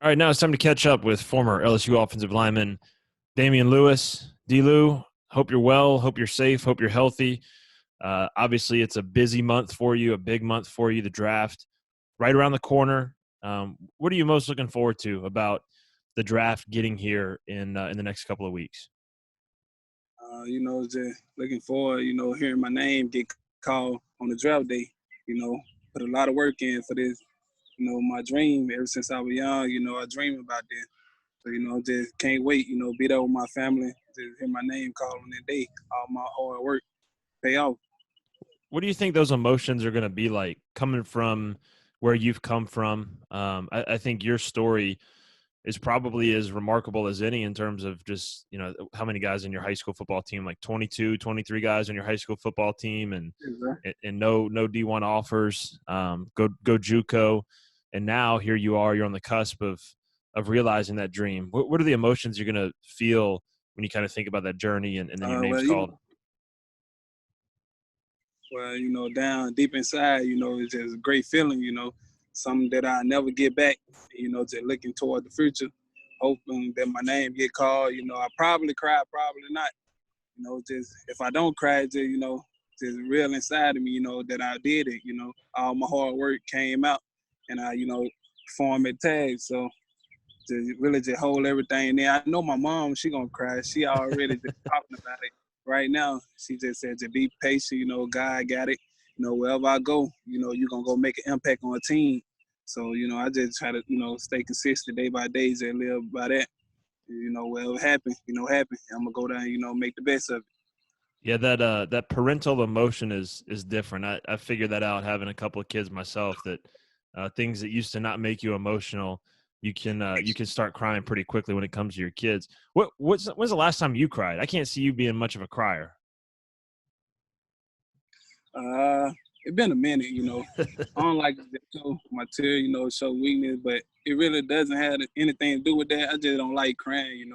All right, now it's time to catch up with former LSU offensive lineman Damien Lewis. D-Lou, hope you're well, hope you're safe, hope you're healthy. Obviously, it's a busy month for you, a big month for you, the draft right around the corner. What are you most looking forward to about the draft getting here in the next couple of weeks? Just looking forward, hearing my name get called on the draft day. Put a lot of work in for this. My dream ever since I was young, I dream about this. So, just can't wait, be there with my family, just hear my name called on that day. All my hard work pay off. What do you think those emotions are going to be like coming from where you've come from? I think your story is probably as remarkable as any in terms of just, how many guys in your high school football team, like 22, 23 guys on your high school football team and Yes, and no D1 offers, go JUCO. And now here you are, you're on the cusp of realizing that dream. What are the emotions you're going to feel when you kind of think about that journey and then your well, name's called? down deep inside, it's just a great feeling, something that I never get back, just looking toward the future, hoping that my name get called. I probably cry, probably not. Just if I don't cry, just, just real inside of me, that I did it, all my hard work came out and I, formed a tag. So just really just hold everything there. I know my mom, she gonna cry. She already just talking about it right now. She just said to be patient, God got it. Wherever I go, you're gonna go make an impact on a team. So, I just try to, stay consistent day by day, just live by that. Whatever happen, happen. I'm gonna go down, make the best of it. Yeah, that parental emotion is different. I figured that out having a couple of kids myself, that things that used to not make you emotional, you can start crying pretty quickly when it comes to your kids. When's the last time you cried? I can't see you being much of a crier. Uh, it been a minute, I don't like to show my tear, show weakness, but it really doesn't have anything to do with that. I just don't like crying,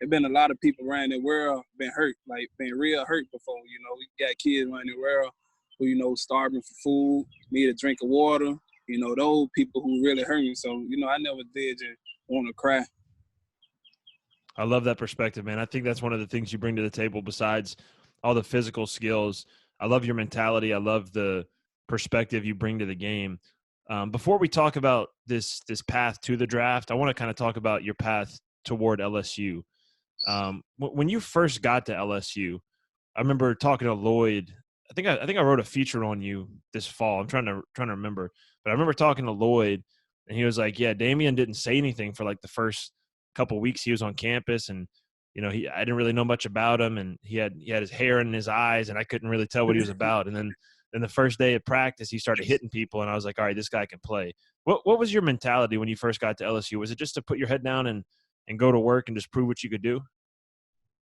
It been a lot of people around the world been hurt, like been real hurt before, We got kids around the world who, starving for food, need a drink of water, those people who really hurt me. So, I never did just want to cry. I love that perspective, man. I think that's one of the things you bring to the table besides all the physical skills. I love your mentality. I love the perspective you bring to the game. Before we talk about this path to the draft, I want to kind of talk about your path toward LSU. When you first got to LSU, I remember talking to Lloyd. I think I wrote a feature on you this fall. I'm trying to remember, but I remember talking to Lloyd, and he was like, "Yeah, Damien didn't say anything for like the first couple weeks he was on campus, and I didn't really know much about him, and he had his hair in his eyes, and I couldn't really tell what he was about. And then the first day of practice, he started hitting people, and I was like, all right, this guy can play. What was your mentality when you first got to LSU? Was it just to put your head down and go to work and just prove what you could do?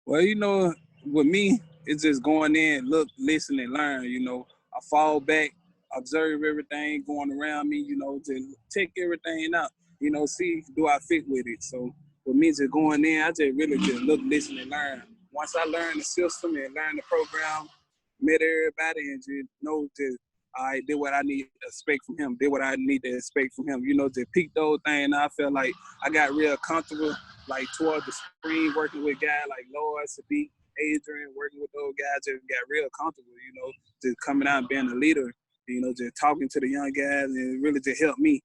Well, with me, it's just going in, look, listen, and learn. I fall back, observe everything going around me, to check everything out, see do I fit with it. So with me just going in, I just really just look, listen, and learn. Once I learn the system and learn the program, met everybody and just know just I did what I need to expect from him, did what I need to expect from him, just pick those things. I felt like I got real comfortable like toward the spring, working with guys like Lloyd, Sadiq, Adrian, working with those guys, just got real comfortable, just coming out and being a leader, just talking to the young guys, and it really just helped me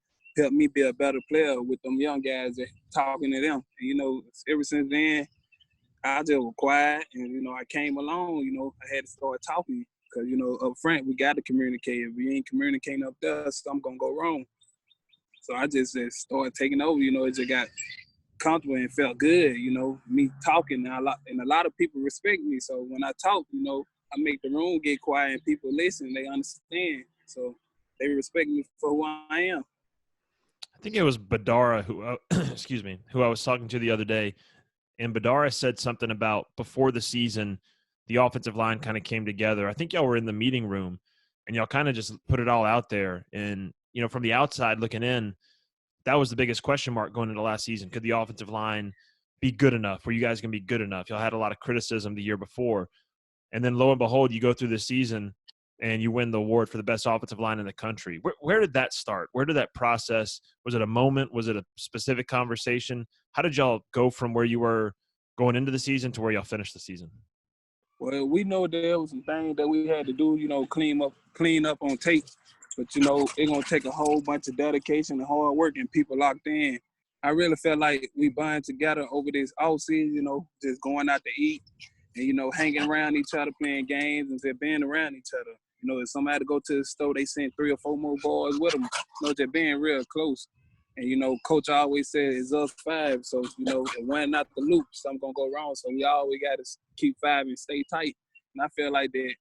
be a better player with them young guys, and talking to them. And, ever since then, I just was quiet, and, I came along, I had to start talking because, up front, we got to communicate. If we ain't communicating up there, something's going to go wrong. So I just started taking over, it just got comfortable and felt good, me talking, and a lot of people respect me. So when I talk, I make the room get quiet and people listen, they understand. So they respect me for who I am. I think it was Badara who, excuse me, who I was talking to the other day, and Badara said something about before the season, the offensive line kind of came together. I think y'all were in the meeting room, and y'all kind of just put it all out there. And from the outside looking in, that was the biggest question mark going into last season. Could the offensive line be good enough? Were you guys going to be good enough? Y'all had a lot of criticism the year before. And then lo and behold, you go through the season and you win the award for the best offensive line in the country. Where did that start? Where did that process? Was it a moment? Was it a specific conversation? How did y'all go from where you were going into the season to where y'all finished the season? Well, we know there was some things that we had to do, clean up on tape. But, it's going to take a whole bunch of dedication and hard work and people locked in. I really felt like we bind together over this offseason, just going out to eat and, hanging around each other, playing games and just being around each other. If somebody go to the store, they send 3 or 4 more boys with them, just being real close. And, Coach always said it's us 5. So, if one not the loop, something going to go wrong. So we always got to keep 5 and stay tight. And I feel like that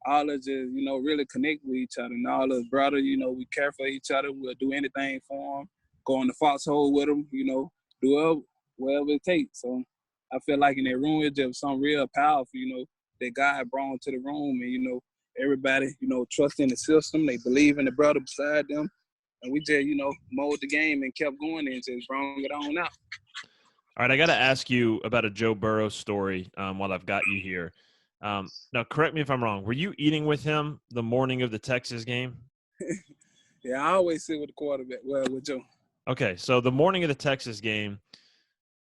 all of us just, really connect with each other. And all of us brothers, we care for each other. We'll do anything for them. Go in the foxhole with them, do whatever it takes. So I feel like in that room, it's just something real powerful, that God brought to the room. And, everybody, trust in the system. They believe in the brother beside them. And we just, mowed the game and kept going and just brought it on out. All right, I got to ask you about a Joe Burrow story while I've got you here. Now, correct me if I'm wrong. Were you eating with him the morning of the Texas game? Yeah, I always sit with the quarterback. Well, with Joe. Okay, so the morning of the Texas game,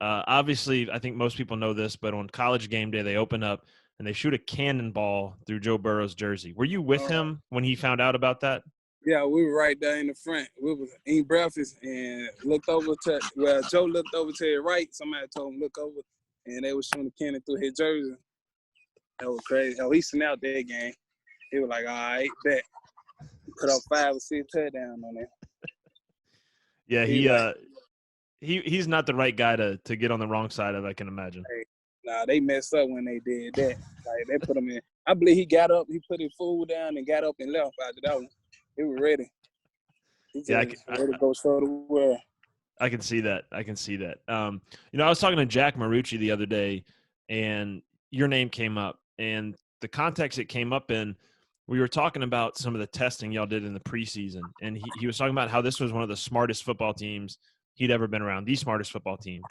obviously, I think most people know this, but on College game day, they open up and they shoot a cannonball through Joe Burrow's jersey. Were you with him when he found out about that? Yeah, we were right there in the front. We was eating breakfast and looked over Joe looked over to his right. Somebody told him look over, and they was shooting the cannon through his jersey. That was crazy. Oh, he sent out that game. He was like, all right, bet. Put up 5 or 6 touchdowns on there. Yeah, he's not the right guy to get on the wrong side of, I can imagine. Nah, they messed up when they did that. Like, they put him in. I believe he got up, he put his food down and got up and left after that one. He was ready. He ready to go show the world. I can see that. I was talking to Jack Marucci the other day, and your name came up. And the context it came up in, we were talking about some of the testing y'all did in the preseason. And he was talking about how this was one of the smartest football teams he'd ever been around, the smartest football team.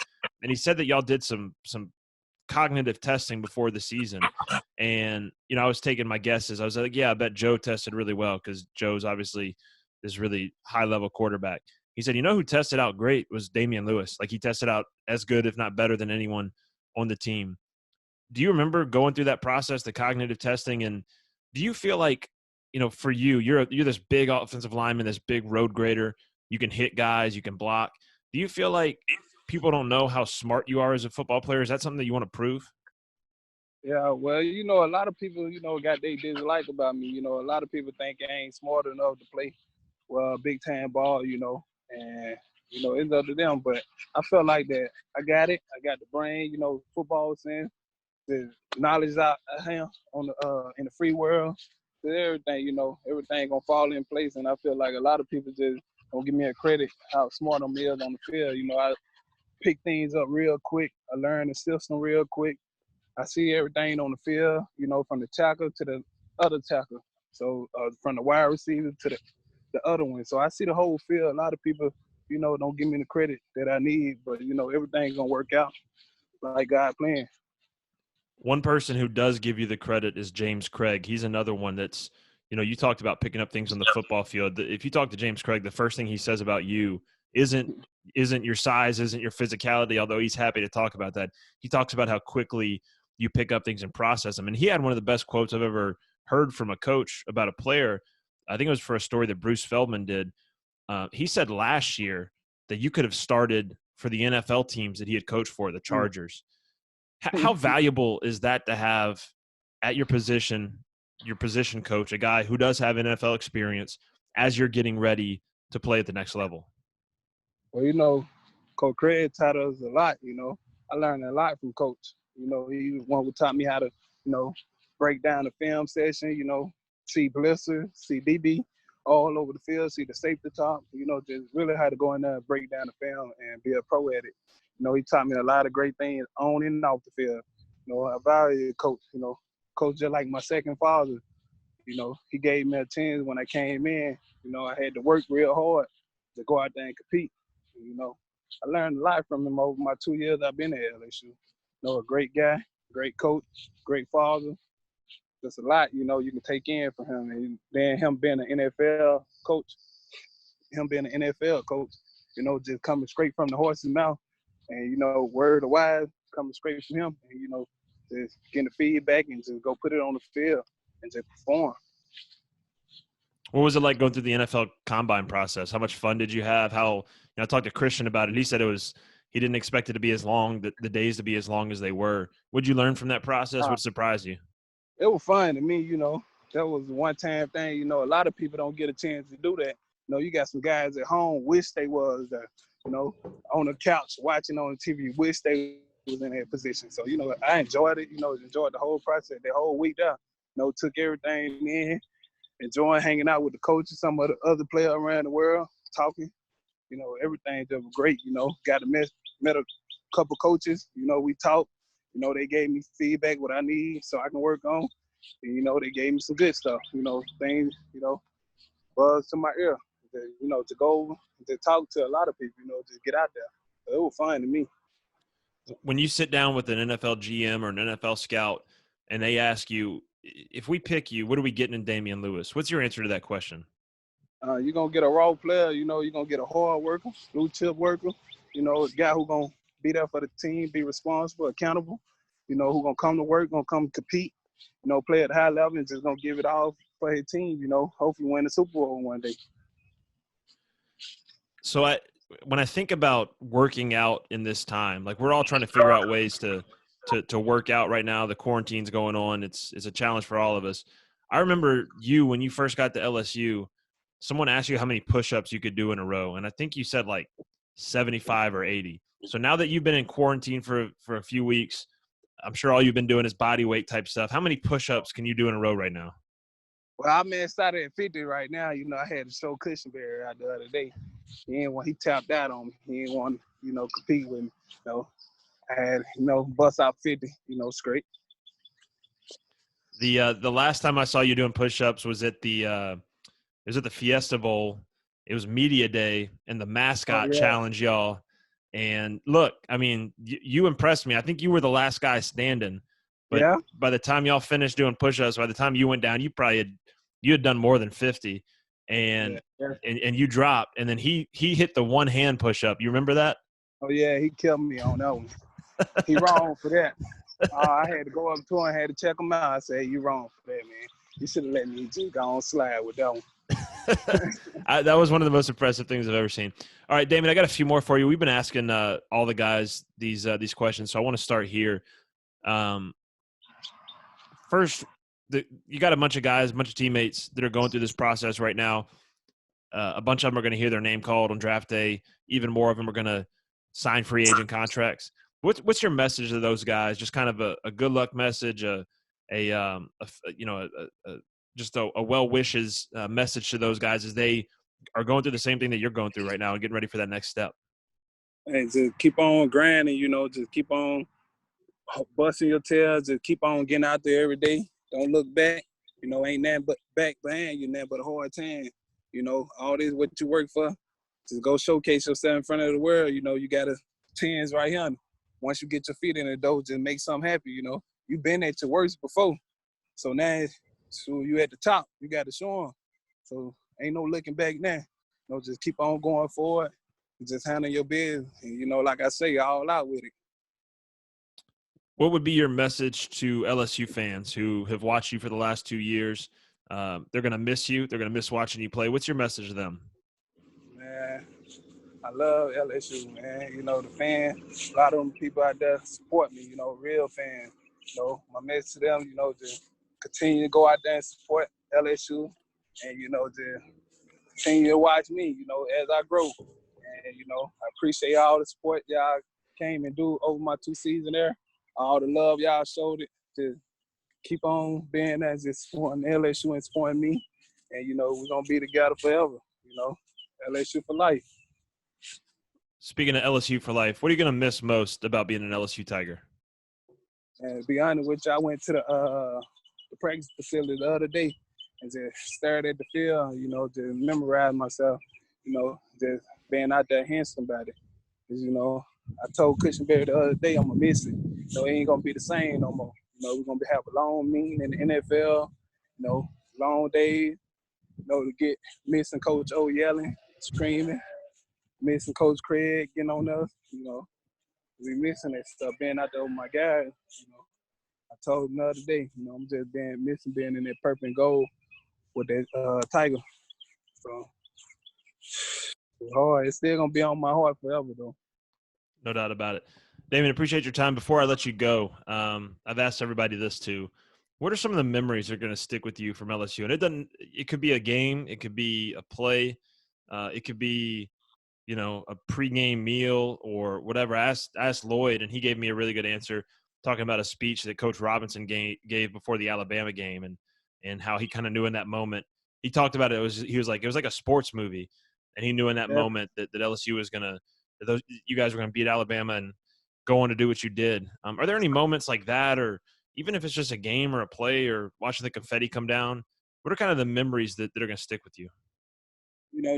And he said that y'all did some cognitive testing before the season. And, I was taking my guesses. I was like, yeah, I bet Joe tested really well because Joe's obviously this really high-level quarterback. He said, who tested out great was Damien Lewis. Like, he tested out as good, if not better, than anyone on the team. Do you remember going through that process, the cognitive testing? And do you feel like, for you're this big offensive lineman, this big road grader. You can hit guys, you can block. Do you feel like people don't know how smart you are as a football player? Is that something that you want to prove? Yeah, well, a lot of people, got their dislike about me. A lot of people think I ain't smart enough to play big time ball, and it's up to them. But I felt like that I got it. I got the brain, football sense, the knowledge I have on the in the free world. Everything, everything gonna fall in place. And I feel like a lot of people just don't give me a credit how smart I'm is on the field. I pick things up real quick. I learn the system real quick. I see everything on the field, from the tackle to the other tackle. So from the wide receiver to the other one. So I see the whole field. A lot of people, don't give me the credit that I need, but, everything's going to work out like God planned. One person who does give you the credit is James Craig. He's another one that's, you talked about picking up things on the football field. If you talk to James Craig, the first thing he says about you isn't your size, isn't your physicality, although he's happy to talk about that. He talks about how quickly you pick up things and process them. And he had one of the best quotes I've ever heard from a coach about a player. I think it was for a story that Bruce Feldman did. He said last year that you could have started for the NFL teams that he had coached for, the Chargers. How valuable is that to have at your position coach, a guy who does have NFL experience as you're getting ready to play at the next level? Well, Coach Craig taught us a lot, I learned a lot from Coach. He was one who taught me how to, break down the film session, see blisters, see DB all over the field, see the safety top, just really how to go in there and break down the film and be a pro at it. He taught me a lot of great things on and off the field. I value Coach, Coach just like my second father. He gave me a chance when I came in. I had to work real hard to go out there and compete. I learned a lot from him over my 2 years I've been at LSU. A great guy, great coach, great father. just a lot, you know, you can take in from him. And then him being an NFL coach, you know, just coming straight from the horse's mouth, and you know, word of wise coming straight from him, and you know, just getting the feedback and just go put it on the field and just perform. What was it like going through the NFL combine process? How much fun did you have? I talked to Christian about it. He said he didn't expect it to be as long, the days to be as long as they were. What'd you learn from that process? What surprised you? It was fun to me, you know. That was a one-time thing. You know, a lot of people don't get a chance to do that. You know, you got some guys at home wish they was there, you know, on the couch watching on the TV, wish they was in that position. So, you know, I enjoyed it, you know, enjoyed the whole process, the whole week there. You know, took everything in, enjoying hanging out with the coaches, some of the other players around the world, talking. You know, everything just was great, you know. Got to met a couple coaches, you know, we talked. You know, they gave me feedback, what I need so I can work on. And, you know, they gave me some good stuff, you know, things, you know, buzz to my ear, you know, to go over, to talk to a lot of people, you know, just get out there. So it was fun to me. When you sit down with an NFL GM or an NFL scout and they ask you, if we pick you, what are we getting in Damien Lewis? What's your answer to that question? You're going to get a raw player, you know, you're going to get a hard worker, blue chip worker, you know, a guy who's going to be there for the team, be responsible, accountable, you know, who's going to come to work, going to come compete, you know, play at a high level and just going to give it all for his team, you know, hopefully win the Super Bowl one day. So when I think about working out in this time, like we're all trying to figure out ways to work out right now. The quarantine's going on. It's a challenge for all of us. I remember when you first got to LSU, someone asked you how many push-ups you could do in a row, and I think you said like 75 or 80. So now that you've been in quarantine for a few weeks, I'm sure all you've been doing is body weight type stuff. How many push-ups can you do in a row right now? Well, I mean, started at 50 right now. You know, I had to show Cushionberry out the other day. He tapped out on me. He didn't want to, you know, compete with me. You know, I had, you know, bust out 50, you know, straight. The last time I saw you doing push-ups was at the Fiesta Bowl. It was media day and the mascot challenged y'all. And look, I mean, you impressed me. I think you were the last guy standing. But by the time y'all finished doing push-ups, by the time you went down, you had done more than 50, and you dropped. And then he hit the one hand push-up. You remember that? Oh yeah, he killed me on that one. He wrong for that. I had to go up to him, I had to check him out. I said, "You wrong for that, man. You should have let me just go on slide with that one." That was one of the most impressive things I've ever seen. All right, Damien, I got a few more for you. We've been asking all the guys these questions, so I want to start here. First, you got a bunch of guys, a bunch of teammates that are going through this process right now. A bunch of them are going to hear their name called on draft day. Even more of them are going to sign free agent contracts. What's your message to those guys? Just kind of a good luck message, just a well wishes message to those guys as they are going through the same thing that you're going through right now and getting ready for that next step. Hey, just keep on grinding, you know, just keep on busting your tail, just keep on getting out there every day. Don't look back. You know, ain't nothing but back behind you, nothing but a hard time. You know, all this what you work for, just go showcase yourself in front of the world. You know, you got a chance right here. Once you get your feet in the door, just make something happen, you know. You've been at your worst before. So now, you at the top. You got to show them. So ain't no looking back now. You know, just keep on going forward. Just handle your business. And, you know, like I say, all out with it. What would be your message to LSU fans who have watched you for the last 2 years? They're going to miss you. They're going to miss watching you play. What's your message to them? Man, I love LSU, man. You know, the fans, a lot of them people out there support me, you know, real fans. You know, my message to them, you know, just continue to go out there and support LSU and, you know, just continue to watch me, you know, as I grow. And, you know, I appreciate all the support y'all came and do over my 2 seasons there. All the love y'all showed it. Just keep on being as it's supporting LSU and supporting me. And, you know, we're going to be together forever, you know, LSU for life. Speaking of LSU for life, what are you going to miss most about being an LSU Tiger? And to be honest with you, I went to the practice facility the other day and just stared at the field, you know, just memorized myself, you know, just being out there hearing somebody. Because, you know, I told Cushionberry the other day I'm going to miss it. So it ain't going to be the same no more. We're gonna have a long meeting in the NFL. Long days. To get missing Coach O yelling, screaming, missing Coach Craig getting on us. We missing that stuff. Being out there with my guys. I told him the other day. I'm just missing being in that purple and gold with that Tiger. So it's hard. It's still gonna be on my heart forever, though. No doubt about it. Damien, appreciate your time. Before I let you go, I've asked everybody this too. What are some of the memories that are going to stick with you from LSU? And it could be a game, it could be a play, it could be, a pregame meal or whatever. I asked Lloyd, and he gave me a really good answer, talking about a speech that Coach Robinson gave before the Alabama game, and how he kind of knew in that moment. He talked about it. He was like, it was like a sports movie, and he knew in that moment that LSU was going to, you guys were going to beat Alabama and go on to do what you did. Are there any moments like that, or even if it's just a game or a play or watching the confetti come down, what are kind of the memories that are going to stick with you?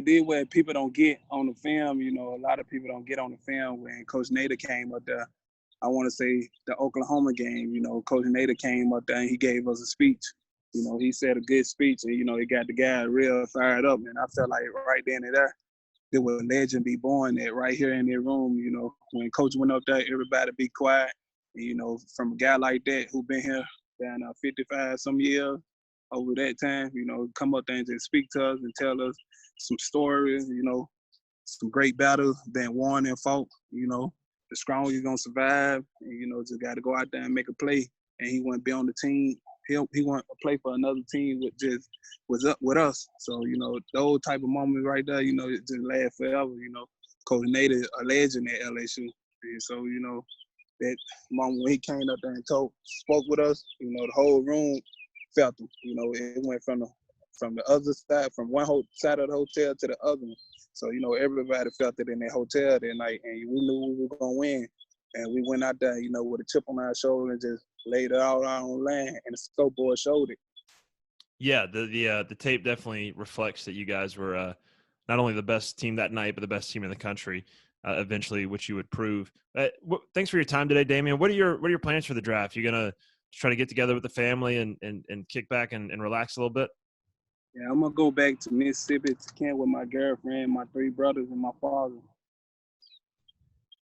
Did what people don't get on the film. A lot of people don't get on the film. When Coach Nader came up there, I want to say the Oklahoma game, Coach Nader came up there and he gave us a speech. He said a good speech, and, it got the guy real fired up. And I felt like right then and there was a legend be born that right here in their room. When Coach went up there, everybody be quiet. And, from a guy like that who been here down 55 some years over that time, come up there and just speak to us and tell us some stories, some great battles been won and fought. The strong you're gonna survive, and just got to go out there and make a play. And he wouldn't be on the team. He want to play for another team with just was up with us. So those type of moments right there, it just last forever. Coach Nader a legend at LSU, and so that moment when he came up there and spoke with us, the whole room felt him. It went from the other side, from one side of the hotel to the other one. So, everybody felt it in that hotel that night, and we knew we were going to win. And we went out there, with a chip on our shoulder and just laid it all out on land, and the scoreboard showed it. Yeah, the tape definitely reflects that you guys were not only the best team that night, but the best team in the country eventually, which you would prove. Thanks for your time today, Damien. What are your plans for the draft? You gonna try to get together with the family and kick back and relax a little bit? Yeah, I'm gonna go back to Mississippi to camp with my girlfriend, my 3 brothers, and my father.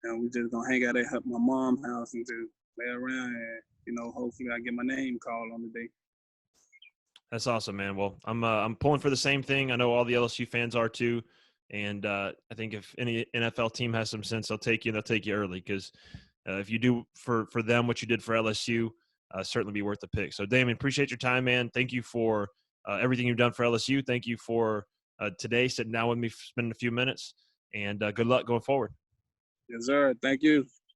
And we just gonna hang out at my mom's house and just lay around and hopefully I get my name called on the day. That's awesome, man. Well, I'm pulling for the same thing. I know all the LSU fans are too, and I think if any NFL team has some sense, they'll take you and they'll take you early, because if you do for them what you did for LSU, certainly be worth the pick. So, Damien, appreciate your time, man. Thank you for everything you've done for LSU. Thank you for today, sitting down with me, spending a few minutes, and good luck going forward. Yes, sir. Thank you.